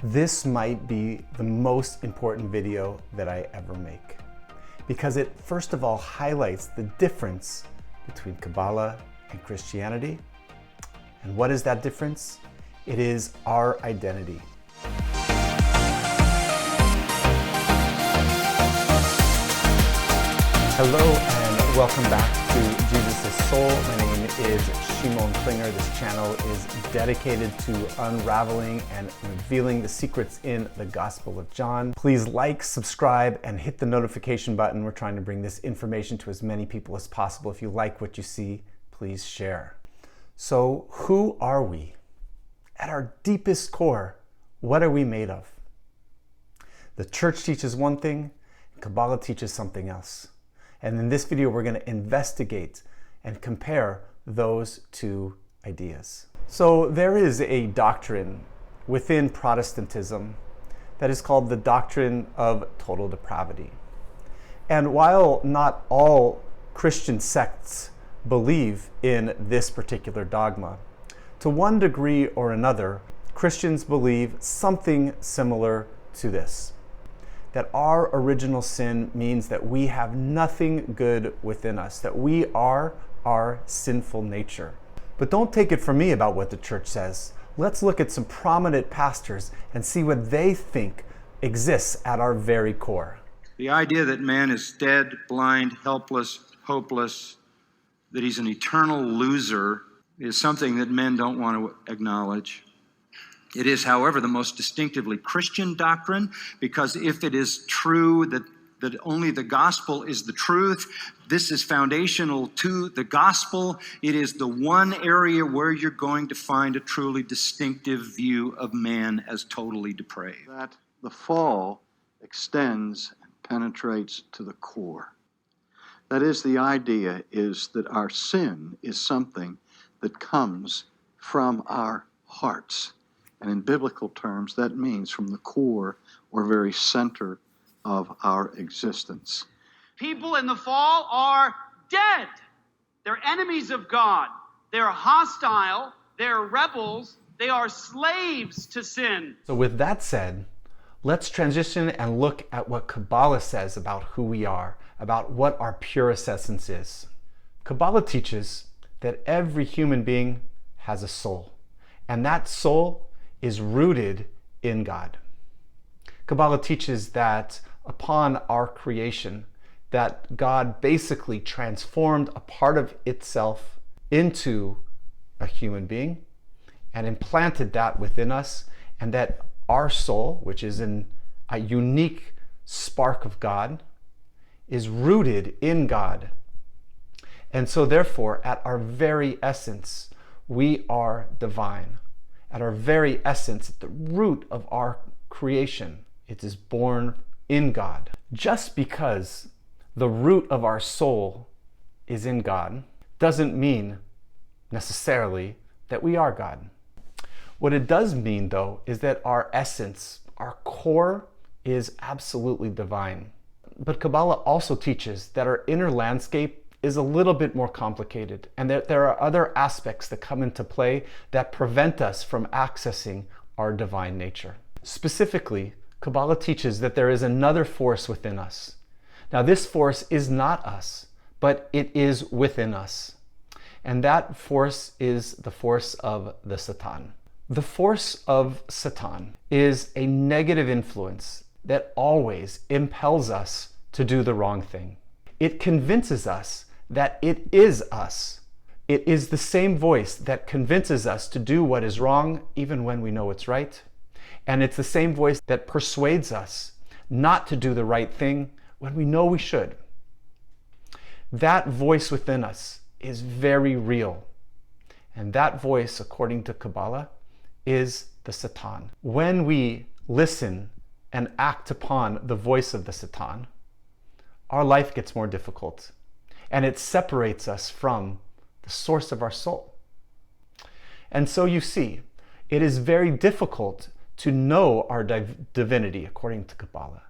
This might be the most important video that I ever make because it first of all highlights the difference between Kabbalah and Christianity. And what is that difference? It is our identity. Hello and welcome back to Jesus' Soul. My name is Shimon Klinger. This channel is dedicated to unraveling and revealing the secrets in the Gospel of John. Please like, subscribe, and hit the notification button. We're trying to bring this information to as many people as possible. If you like what you see, please share. So, who are we? At our deepest core, what are we made of? The church teaches one thing, and Kabbalah teaches something else. And in this video, we're going to investigate and compare those two ideas. So there is a doctrine within Protestantism that is called the doctrine of total depravity. And while not all Christian sects believe in this particular dogma, to one degree or another, Christians believe something similar to this. That our original sin means that we have nothing good within us, that we are our sinful nature. But don't take it from me about what the church says. Let's look at some prominent pastors and see what they think exists at our very core. The idea that man is dead, blind, helpless, hopeless, that he's an eternal loser is something that men don't want to acknowledge. It is, however, the most distinctively Christian doctrine, because if it is true that only the gospel is the truth, this is foundational to the gospel. It is the one area where you're going to find a truly distinctive view of man as totally depraved. That the fall extends and penetrates to the core. That is, the idea is that our sin is something that comes from our hearts. And in biblical terms, that means from the core or very center of our existence. People in the fall are dead. They're enemies of God. They're hostile. They're rebels. They are slaves to sin. So with that said, let's transition and look at what Kabbalah says about who we are, about what our purest essence is. Kabbalah teaches that every human being has a soul, and that soul is rooted in God. Kabbalah teaches that upon our creation, that God basically transformed a part of itself into a human being and implanted that within us, and that our soul, which is a unique spark of God, is rooted in God. And so therefore, at our very essence, we are divine. At our very essence, at the root of our creation, it is born in God. Just because the root of our soul is in God doesn't mean necessarily that we are God. What it does mean, though, is that our essence, our core, is absolutely divine. But Kabbalah also teaches that our inner landscape is a little bit more complicated, and that there are other aspects that come into play that prevent us from accessing our divine nature. Specifically, Kabbalah teaches that there is another force within us. Now, this force is not us, but it is within us. And that force is the force of the Satan. The force of Satan is a negative influence that always impels us to do the wrong thing. It convinces us that it is us. It is the same voice that convinces us to do what is wrong even when we know it's right. And it's the same voice that persuades us not to do the right thing when we know we should. That voice within us is very real. And that voice, according to Kabbalah, is the Satan. When we listen and act upon the voice of the Satan, our life gets more difficult. And it separates us from the source of our soul. And so you see, it is very difficult to know our divinity, according to Kabbalah,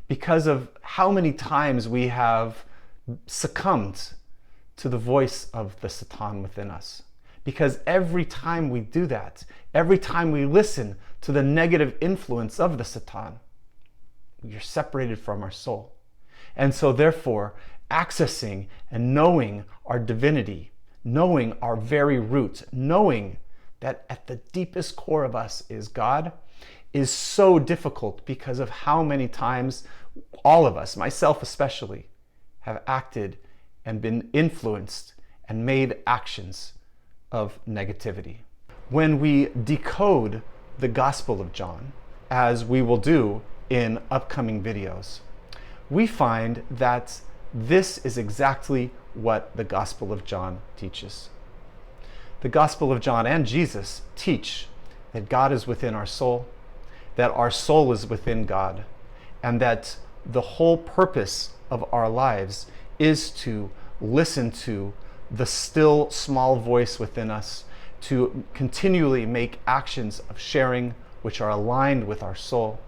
because of how many times we have succumbed to the voice of the Satan within us. Because every time we do that, every time we listen to the negative influence of the Satan. We are separated from our soul. And so therefore, accessing and knowing our divinity, knowing our very roots, knowing that at the deepest core of us is God, is so difficult because of how many times all of us, myself especially, have acted and been influenced and made actions of negativity. When we decode the Gospel of John, as we will do in upcoming videos, we find that this is exactly what the Gospel of John teaches. The Gospel of John and Jesus teach that God is within our soul, that our soul is within God, and that the whole purpose of our lives is to listen to the still small voice within us, to continually make actions of sharing which are aligned with our soul.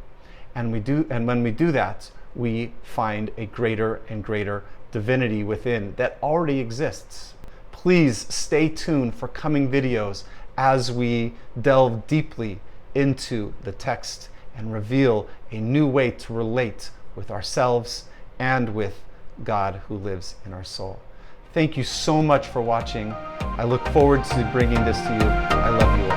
And when we do that, we find a greater and greater divinity within that already exists. Please stay tuned for coming videos as we delve deeply into the text and reveal a new way to relate with ourselves and with God who lives in our soul. Thank you so much for watching. I look forward to bringing this to you. I love you all.